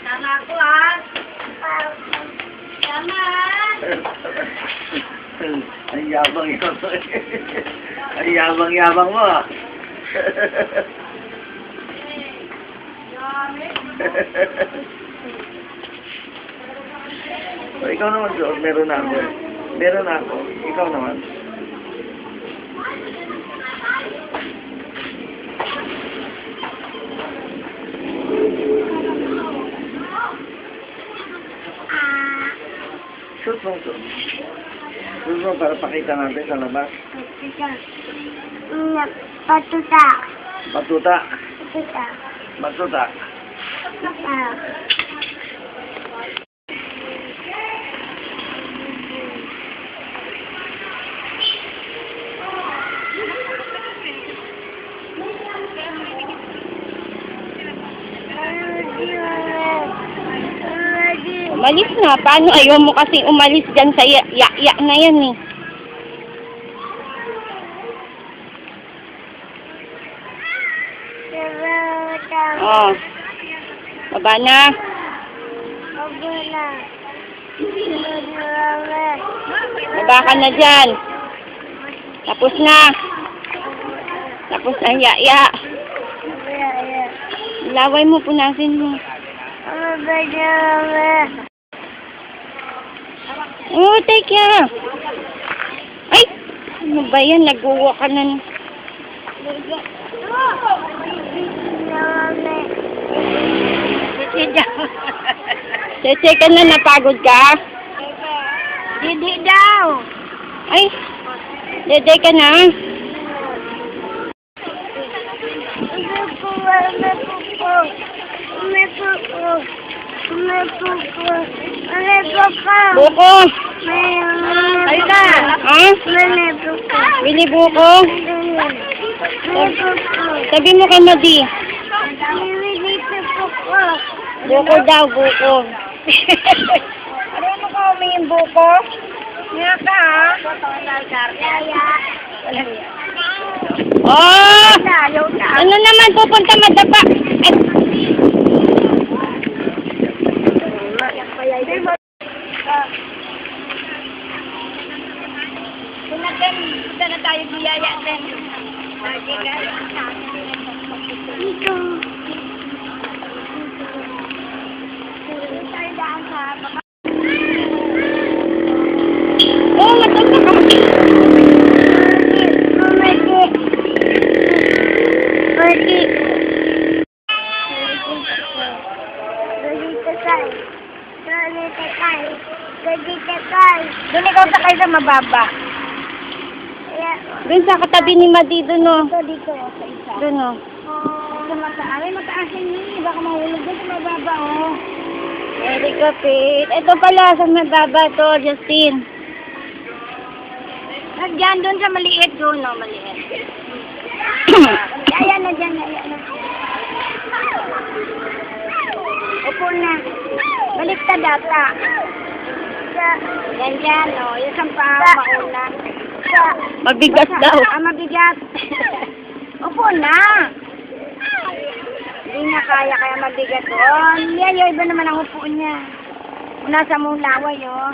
Tama ko, ha? Tama. Ang yabang-yabang. Ang yabang-yabang mo, ah. O, ikaw naman, George. Meron na ako. Meron na ako. Ikaw naman. Shoot mo, shoot. Shoot mo para pakita natin sa labas. Patuta. Batuta. Patuta. Batuta. Umalis na. Paano ayaw mo kasi umalis dyan sa ya na yan eh. Oh. Baba na. Baba ka na dyan. Tapos na. Tapos na ya. Laway mo, punasin mo. Oh, take care. Ay! Ano ba yan? Nag-uwa ka na. Cheche ka na, napagod ka? Didi daw. Ay! Dede ka na? Buko! Ay na. Ha? Bili buko? Sabi mo kay Madi. Buko daw, buko. Ano mo ka yung buko? Nga ka, ha? Oh! Ano naman pupunta madapa? Punta na tayo biyaya din. Dito. Tayo daan sa baba. Oh, matanda ka. Doon ikaw sakay sa mababa. Doon sa katabi ni Madi, doon o. Dito, sa isa. Doon o. Sa mataas. Ay, mataas yun. Baka mahulog doon sa mababa, oh. Very kapit. Ito pala, sa mababa to, Justin. Diyan, doon sa maliit doon, no, maliit. Ayan na dyan, ayan na. Upo na. Balik ka data. Yan dyan, no. Yung sampa, mauna. Mabigat daw. Mabigat. Upo na. Hindi niya kaya mabigat doon. Yan, yung iba naman ang upo niya. Nasa mong laway, oh.